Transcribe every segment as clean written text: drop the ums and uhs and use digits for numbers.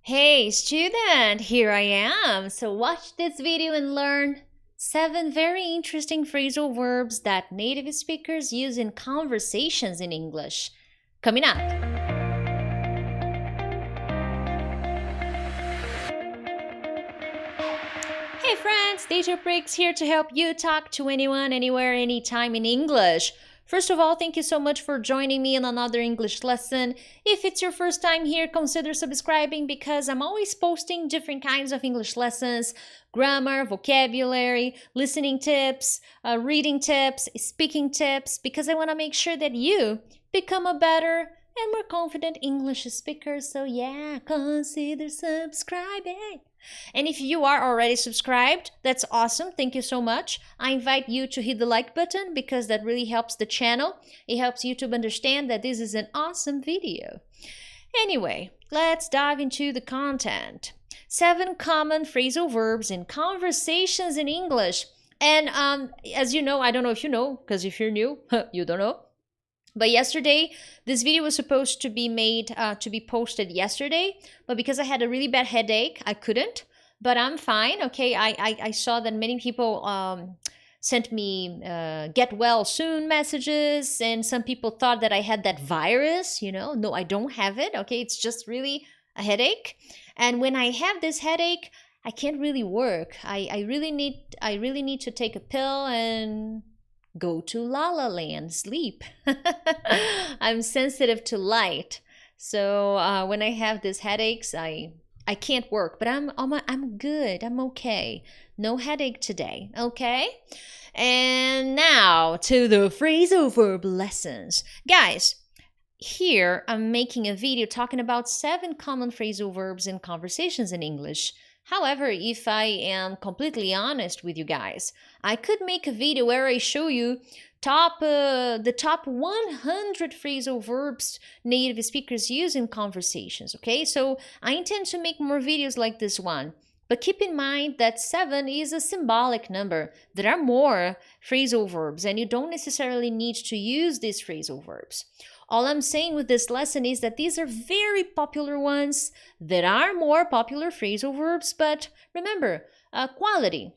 Hey student, here I am. So watch this video and learn 7 very interesting phrasal verbs that native speakers use in conversations in English. Coming up. Hey friends, Teacher Prix here to help you talk to anyone, anywhere, anytime in English. First of all, thank you so much for joining me in another English lesson. If it's your first time here, consider subscribing because I'm always posting different kinds of English lessons, grammar, vocabulary, listening tips, reading tips, speaking tips, because I want to make sure that you become a better and more confident English speaker. So yeah, consider subscribing. And if you are already subscribed, that's awesome. Thank you so much. I invite you to hit the like button because that really helps the channel. It helps YouTube understand that this is an awesome video. Anyway, let's dive into the content. 7 common phrasal verbs in conversations in English. And as you know, I don't know if you know, because if you're new, you don't know. But yesterday, this video was supposed to be made, to be posted yesterday, but because I had a really bad headache, I couldn't. But I'm fine, okay? I saw that many people sent me get well soon messages, and some people thought that I had that virus, you know. No, I don't have it, okay? It's just really a headache. And when I have this headache, I can't really work. I really need to take a pill and go to La La Land, sleep. I'm sensitive to light. So when I have these headaches, I can't work, but I'm good. I'm okay. No headache today, okay? And now to the phrasal verb lessons. Guys, here I'm making a video talking about 7 common phrasal verbs in conversations in English. However, if I am completely honest with you guys, I could make a video where I show you the top 100 phrasal verbs native speakers use in conversations, okay? So I intend to make more videos like this one. But keep in mind that 7 is a symbolic number. There are more phrasal verbs, and you don't necessarily need to use these phrasal verbs. All I'm saying with this lesson is that these are very popular ones. There are more popular phrasal verbs, but remember, quality.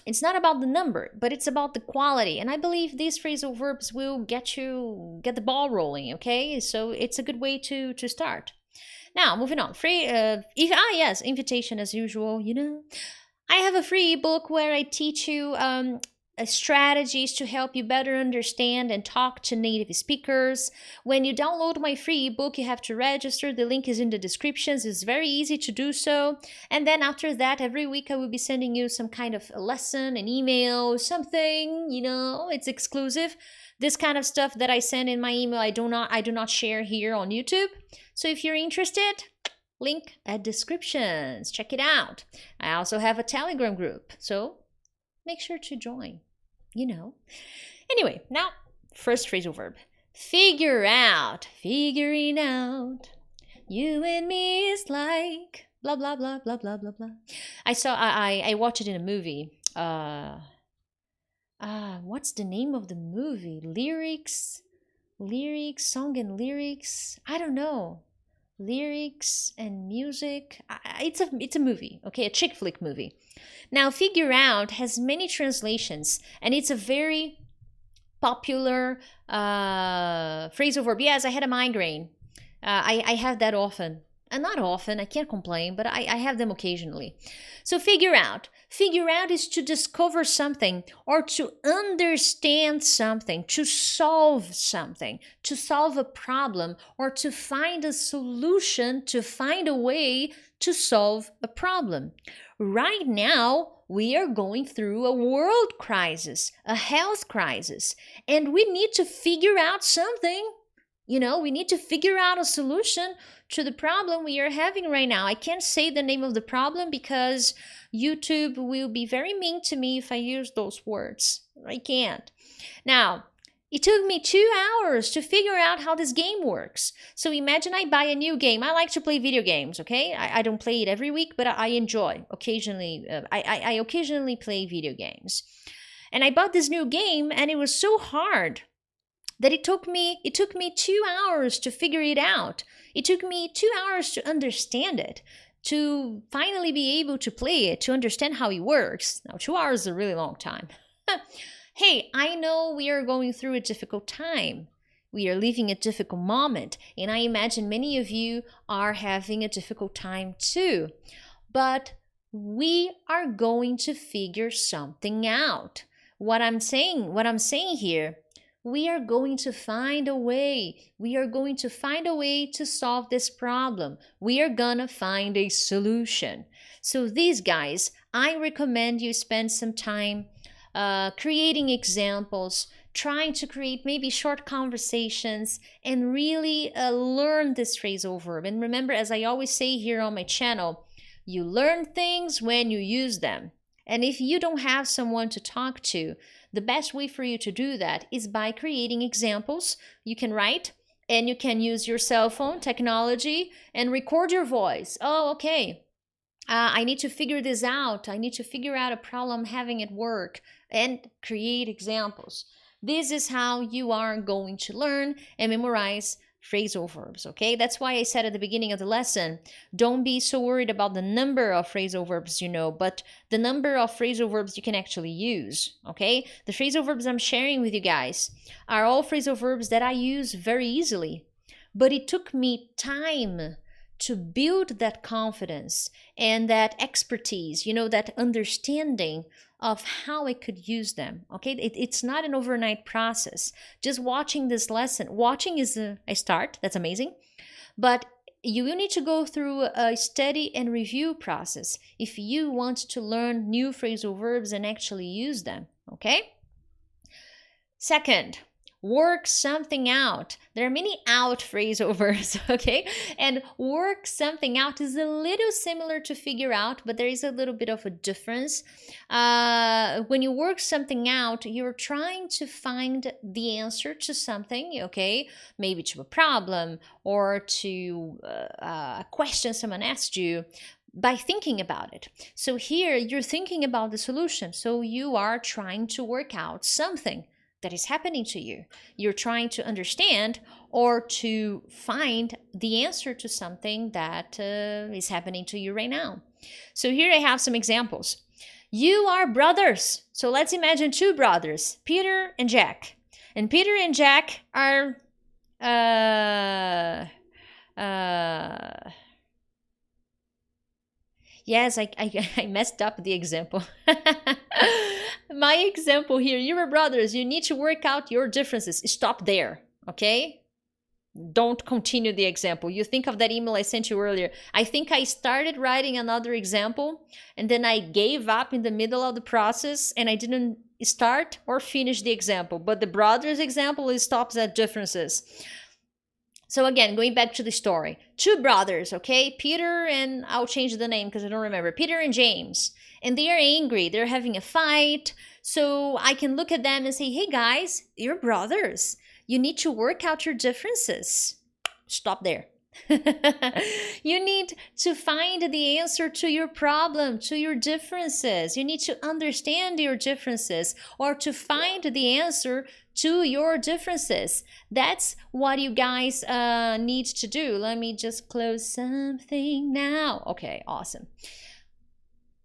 It's not about the number, but it's about the quality. And I believe these phrasal verbs will get the ball rolling, okay? So it's a good way to start. Now, moving on. Yes, invitation as usual, you know. I have a free ebook where I teach you strategies to help you better understand and talk to native speakers. When you download my free ebook, you have to register. The link is in the descriptions. It's very easy to do so. And then after that, every week I will be sending you some kind of a lesson, an email, something, you know, it's exclusive. This kind of stuff that I send in my email, I do not share here on YouTube. So if you're interested, link at descriptions. Check it out. I also have a Telegram group, so make sure to join, you know. Anyway, now, first phrasal verb. Figure out, figuring out. You and me is like blah, blah, blah, blah, blah, blah, blah. I watched it in a movie. What's the name of the movie? Song and lyrics. I don't know. Lyrics and music. It's a movie, okay, a chick flick movie. Now, figure out has many translations, and it's a very popular phrasal verb. Yes, I had a migraine. I have that often. And not often, I can't complain, but I have them occasionally. So figure out. Figure out is to discover something or to understand something, to solve something, to solve a problem, or to find a solution, to find a way to solve a problem. Right now, we are going through a world crisis, a health crisis, and we need to figure out something. You know, we need to figure out a solution to the problem we are having right now. I can't say the name of the problem because YouTube will be very mean to me if I use those words. I can't. Now, it took me 2 hours to figure out how this game works. So imagine I buy a new game. I like to play video games, okay? I don't play it every week, but I enjoy occasionally. I occasionally play video games. And I bought this new game, and it was so hard that it took me 2 hours to figure it out. It took me 2 hours to understand it. to finally be able to play it, to understand how it works. Now, 2 hours is a really long time. Hey, I know we are going through a difficult time. We are living a difficult moment, and I imagine many of you are having a difficult time too. But we are going to figure something out. What I'm saying here, we are going to find a way. We are going to find a way to solve this problem. We are gonna find a solution. So these guys, I recommend you spend some time creating examples, trying to create maybe short conversations, and really learn this phrasal verb. And remember, as I always say here on my channel, you learn things when you use them. And if you don't have someone to talk to, the best way for you to do that is by creating examples. You can write, and you can use your cell phone technology and record your voice. Oh, okay. I need to figure this out. I need to figure out a problem I'm having at work, and create examples. This is how you are going to learn and memorize phrasal verbs, okay? That's why I said at the beginning of the lesson, don't be so worried about the number of phrasal verbs you know, but the number of phrasal verbs you can actually use, okay? The phrasal verbs I'm sharing with you guys are all phrasal verbs that I use very easily, but it took me time to build that confidence and that expertise, that understanding of how I could use them, okay? It's not an overnight process. Just watching this lesson, watching is a start, that's amazing, but you will need to go through a study and review process if you want to learn new phrasal verbs and actually use them, okay? Second, work something out. There are many out phrasal verbs, okay? And work something out is a little similar to figure out, but there is a little bit of a difference. When you work something out, you're trying to find the answer to something, okay? Maybe to a problem or to a question someone asked you, by thinking about it. So here you're thinking about the solution. So you are trying to work out something that is happening to you. You're trying to understand or to find the answer to something that is happening to you right now. So here I have some examples. You are brothers. So let's imagine two brothers, Peter and Jack. And Peter and Jack are yes, I messed up the example. My example here, you are brothers, you need to work out your differences. Stop there, okay? Don't continue the example. You think of that email I sent you earlier. I think I started writing another example and then I gave up in the middle of the process and I didn't start or finish the example. But the brothers example stops at differences. So again, going back to the story, two brothers, okay? Peter and I'll change the name because I don't remember. Peter and James. And they are angry. They're having a fight. So I can look at them and say, hey guys, you're brothers. You need to work out your differences. Stop there. You need to find the answer to your problem, to your differences. You need to understand your differences or to find the answer to your differences. That's what you guys need to do. Let me just close something now. Okay, awesome.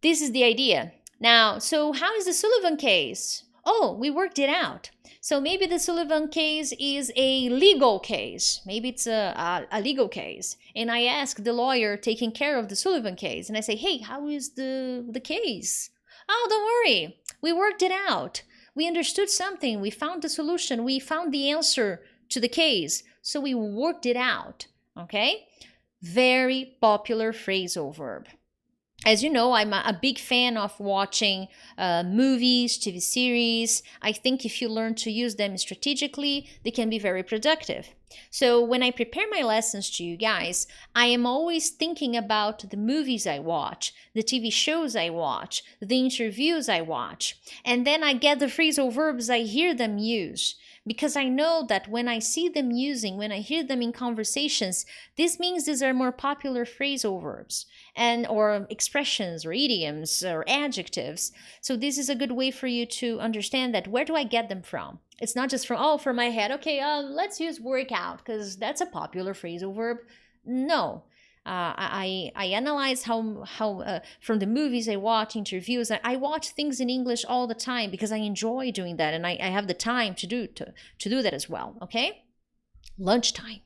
This is the idea. Now, so how is the Sullivan case? Oh, we worked it out. So maybe the Sullivan case is a legal case. Maybe it's a legal case. And I ask the lawyer taking care of the Sullivan case. And I say, hey, how is the case? Oh, don't worry. We worked it out. We understood something. We found the solution. We found the answer to the case. So we worked it out. Okay? Very popular phrasal verb. As you know, I'm a big fan of watching movies, TV series. I think if you learn to use them strategically, they can be very productive. So when I prepare my lessons to you guys, I am always thinking about the movies I watch, the TV shows I watch, the interviews I watch. And then I get the phrasal verbs I hear them use. Because I know that when I see them using, when I hear them in conversations, this means these are more popular phrasal verbs and or expressions or idioms or adjectives. So this is a good way for you to understand that where do I get them from? It's not just from my head, okay, let's use work out because that's a popular phrasal verb. No, I analyze how from the movies I watch, interviews. I watch things in English all the time because I enjoy doing that, and I have the time to do that as well. Okay. Lunchtime.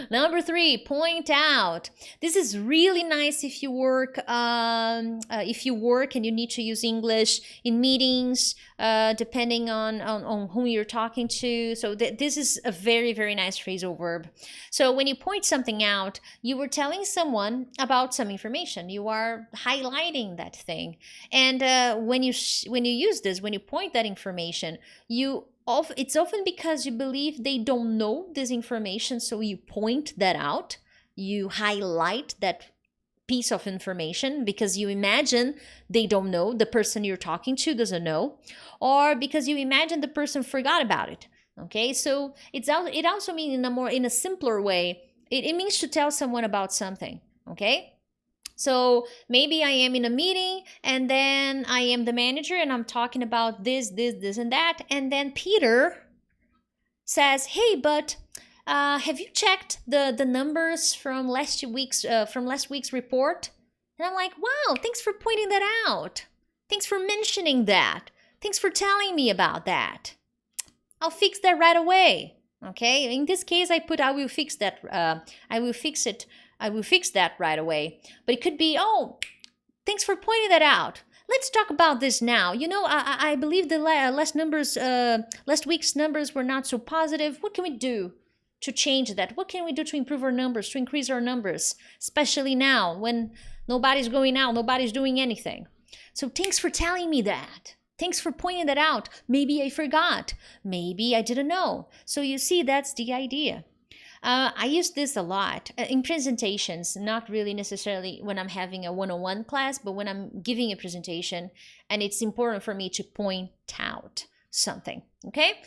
Number 3, point out. This is really nice if you work and you need to use English in meetings, depending on whom you're talking to. So this is a very, very nice phrasal verb. So when you point something out, you were telling someone about some information. You are highlighting that thing. And when you use this, when you point that information, it's often because you believe they don't know this information, so you point that out. You highlight that piece of information because you imagine they don't know, the person you're talking to doesn't know, or because you imagine the person forgot about it. Okay, so it also means in a simpler way. It means to tell someone about something. Okay. So maybe I am in a meeting and then I am the manager and I'm talking about this, and that. And then Peter says, hey, but have you checked the numbers from last week's report? And I'm like, wow, thanks for pointing that out. Thanks for mentioning that. Thanks for telling me about that. I'll fix that right away. Okay, in this case, I will fix that. I will fix it. I will fix that right away. But it could be, oh, thanks for pointing that out. Let's talk about this now. You know, I believe the last week's numbers were not so positive. What can we do to change that? What can we do to improve our numbers, to increase our numbers, especially now when nobody's going out, nobody's doing anything? So thanks for telling me that. Thanks for pointing that out. Maybe I forgot. Maybe I didn't know. So you see, that's the idea. I use this a lot in presentations, not really necessarily when I'm having a one-on-one class, but when I'm giving a presentation, and it's important for me to point out something, okay?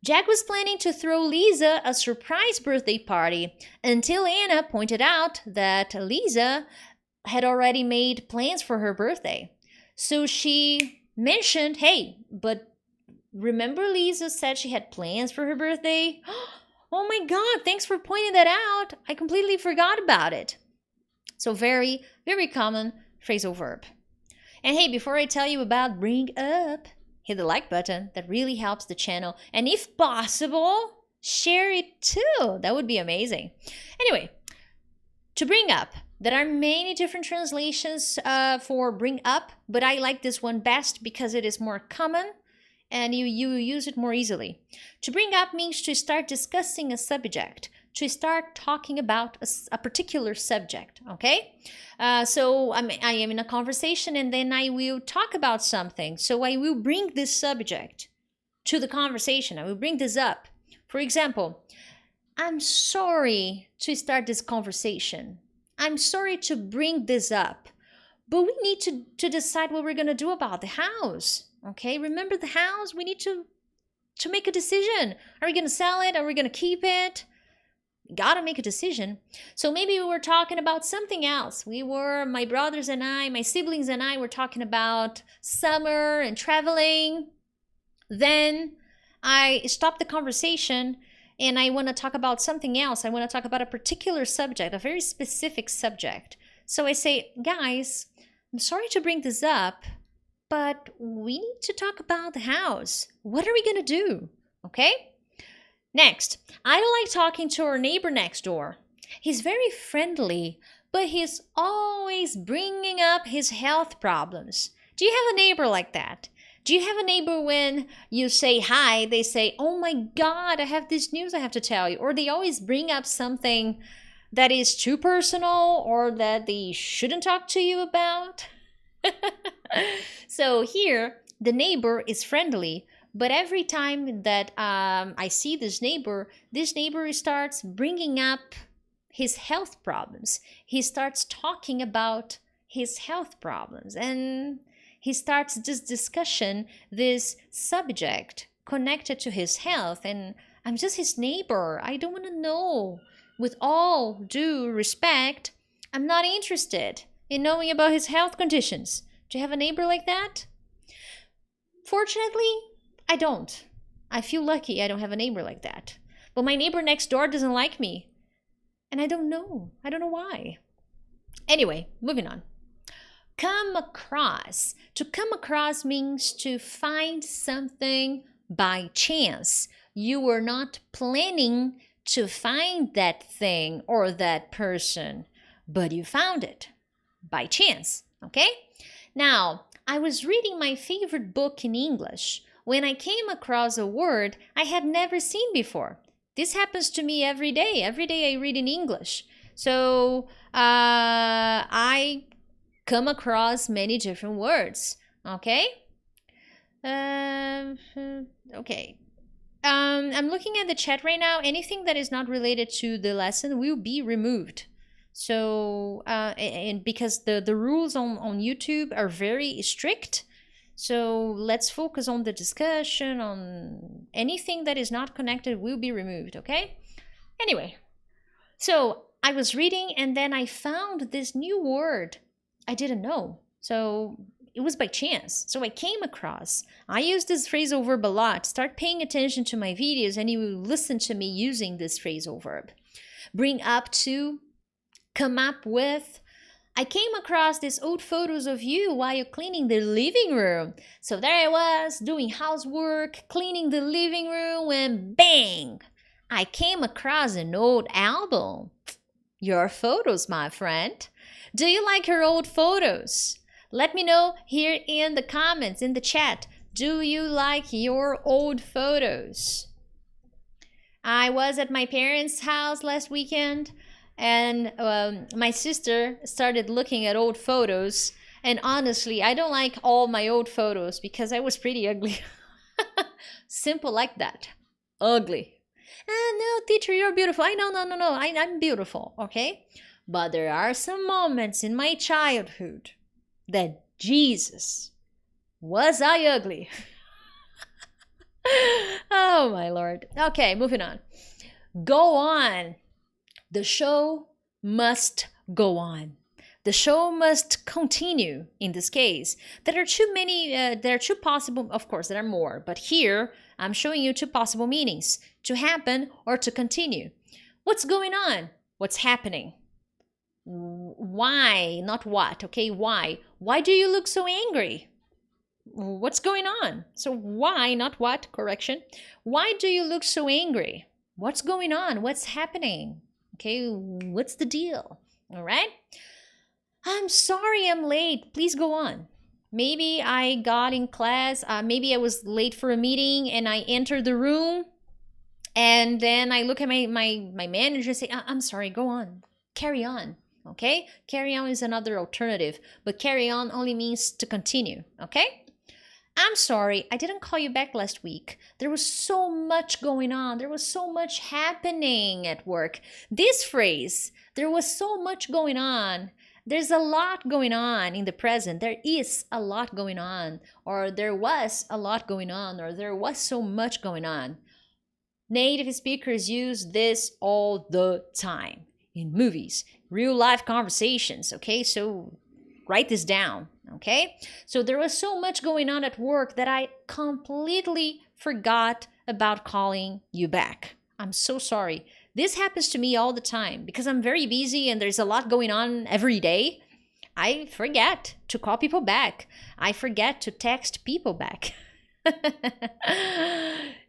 Jack was planning to throw Lisa a surprise birthday party until Anna pointed out that Lisa had already made plans for her birthday. So she mentioned, hey, but remember Lisa said she had plans for her birthday? Oh my God, thanks for pointing that out. I completely forgot about it. So very, very common phrasal verb. And hey, before I tell you about bring up, hit the like button. That really helps the channel. And if possible, share it too. That would be amazing. Anyway, to bring up, there are many different translations for bring up, but I like this one best because it is more common and you use it more easily. To bring up means to start discussing a subject, to start talking about a particular subject, okay? So I am in a conversation and then I will talk about something. So I will bring this subject to the conversation. I will bring this up. For example, I'm sorry to start this conversation. I'm sorry to bring this up, but we need to decide what we're going to do about the house. Okay, remember the house? We need to make a decision. Are we going to sell it? Are we going to keep it? Gotta make a decision. So maybe we were talking about something else. My brothers and I, my siblings and I were talking about summer and traveling. Then I stopped the conversation and I want to talk about something else. I want to talk about a particular subject, a very specific subject. So I say, guys, I'm sorry to bring this up, but we need to talk about the house. What are we going to do? Okay? Next, I don't like talking to our neighbor next door. He's very friendly, but he's always bringing up his health problems. Do you have a neighbor like that? Do you have a neighbor when you say hi, they say, oh my God, I have this news I have to tell you. Or they always bring up something that is too personal or that they shouldn't talk to you about? So here, the neighbor is friendly, but every time that I see this neighbor starts bringing up his health problems. He starts talking about his health problems and he starts this discussion, this subject connected to his health. And I'm just his neighbor. I don't want to know. With all due respect, I'm not interested in knowing about his health conditions. Do you have a neighbor like that? Fortunately, I don't. I feel lucky I don't have a neighbor like that. But my neighbor next door doesn't like me. And I don't know. I don't know why. Anyway, moving on. Come across. To come across means to find something by chance. You were not planning to find that thing or that person, but you found it by chance, okay? Now, I was reading my favorite book in English when I came across a word I had never seen before. This happens to me every day. Every day I read in English. So I come across many different words. Okay? Okay. I'm looking at the chat right now. Anything that is not related to the lesson will be removed. So, and because the rules on YouTube are very strict, so let's focus on the discussion, on anything that is not connected will be removed, okay? Anyway, so I was reading and then I found this new word I didn't know. So it was by chance. So I came across. I use this phrasal verb a lot. Start paying attention to my videos and you will listen to me using this phrasal verb. Bring up to, come up with. I came across these old photos of you while you're cleaning the living room. So there I was doing housework, cleaning the living room, and bang! I came across an old album. Your photos, my friend. Do you like your old photos? Let me know here in the comments, in the chat. Do you like your old photos? I was at my parents' house last weekend and my sister started looking at old photos. And honestly, I don't like all my old photos because I was pretty ugly. Simple like that. Ugly. No, teacher, you're beautiful. I know, no. I'm beautiful, okay? But there are some moments in my childhood that, Jesus, was I ugly? Oh, my Lord. Okay, moving on. Go on. The show must go on. The show must continue in this case. There are two possible, of course, there are more, but here I'm showing you two possible meanings: to happen or to continue. What's going on? What's happening? Why, not what, okay? Why? Why do you look so angry? What's going on? So why, not what, correction. Why do you look so angry? What's going on? What's happening? Okay, what's the deal? All right. I'm sorry I'm late. Please go on. Maybe I got in class. Maybe I was late for a meeting and I entered the room. And then I look at my manager and say, I'm sorry, go on. Carry on. Okay? Carry on is another alternative. But carry on only means to continue. Okay? I'm sorry, I didn't call you back last week. There was so much going on. There was so much happening at work. This phrase, there was so much going on. There's a lot going on in the present. There is a lot going on, or there was a lot going on, or there was so much going on. Native speakers use this all the time in movies, real life conversations, okay? So write this down. Okay, so there was so much going on at work that I completely forgot about calling you back. I'm so sorry. This happens to me all the time because I'm very busy and there's a lot going on every day. I forget to call people back. I forget to text people back.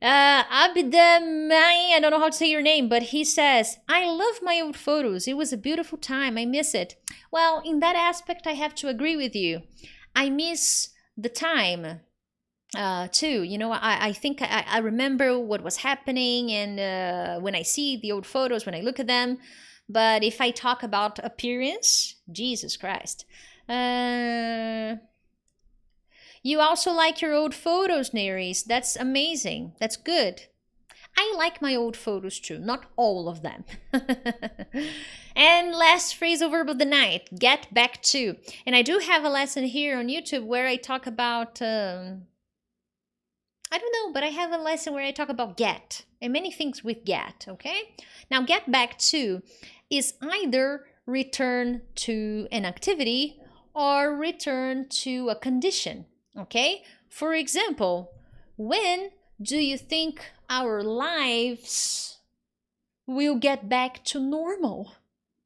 Abdamai, I don't know how to say your name, but he says, I love my old photos. It was a beautiful time. I miss it. Well, in that aspect, I have to agree with you. I miss the time too. You know, I think I remember what was happening, and when I see the old photos, when I look at them. But if I talk about appearance, Jesus Christ. You also like your old photos, Neris. That's amazing. That's good. I like my old photos too, not all of them. And last phrasal verb of the night, get back to. And I do have a lesson here on YouTube where I talk about, I don't know, but I have a lesson where I talk about get and many things with get, okay? Now, get back to is either return to an activity or return to a condition. Okay, for example, when do you think our lives will get back to normal.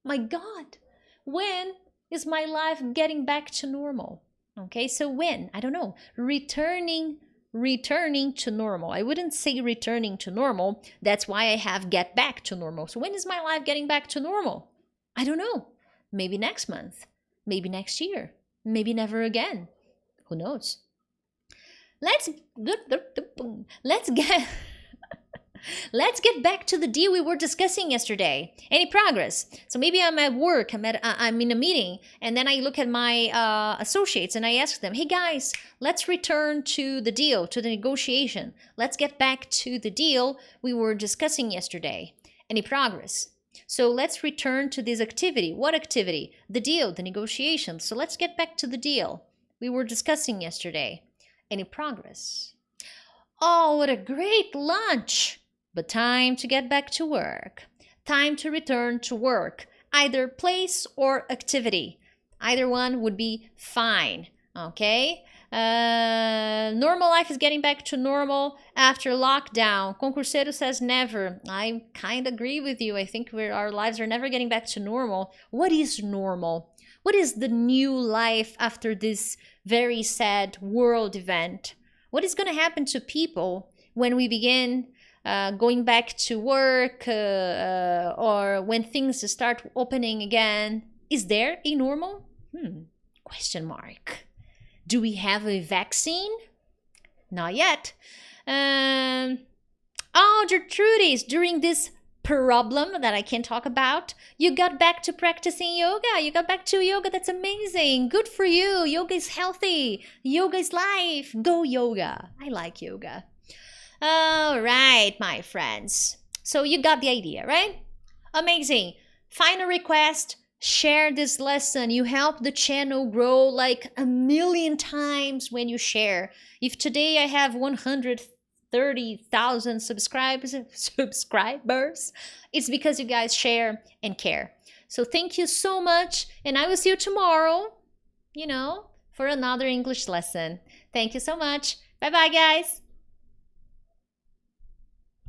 My God, when is my life getting back to normal? Okay, so when? I don't know. Returning to normal. I wouldn't say returning to normal. That's why I have get back to normal. So when is my life getting back to normal? I don't know. Maybe next month. Maybe next year. Maybe never again. Who knows? Let's get Let's get back to the deal we were discussing yesterday. Any progress? So maybe I'm at work, I'm in a meeting, and then I look at my associates and I ask them, hey guys, let's return to the deal, to the negotiation. Let's get back to the deal we were discussing yesterday. Any progress? So let's return to this activity. What activity? The deal, the negotiation. So let's get back to the deal we were discussing yesterday. Any progress? Oh, what a great lunch! But time to get back to work. Time to return to work. Either place or activity. Either one would be fine. Okay? Normal life is getting back to normal after lockdown. Concurseiro says never. I kind of agree with you. I think our lives are never getting back to normal. What is normal? What is the new life after this very sad world event? What is going to happen to people when we begin going back to work or when things start opening again? Is there a normal? Question mark. Do we have a vaccine? Not yet. Oh, Gertrudis, during this problem that I can't talk about, you got back to practicing yoga. You got back to yoga. That's amazing. Good for you. Yoga is healthy. Yoga is life. Go yoga. I like yoga. All right, my friends. So you got the idea, right? Amazing. Final request. Share this lesson. You help the channel grow like 1,000,000 times when you share. If today I have 130,000 subscribers, it's because you guys share and care. So thank you so much, and I will see you tomorrow, for another English lesson. Thank you so much. Bye-bye, guys.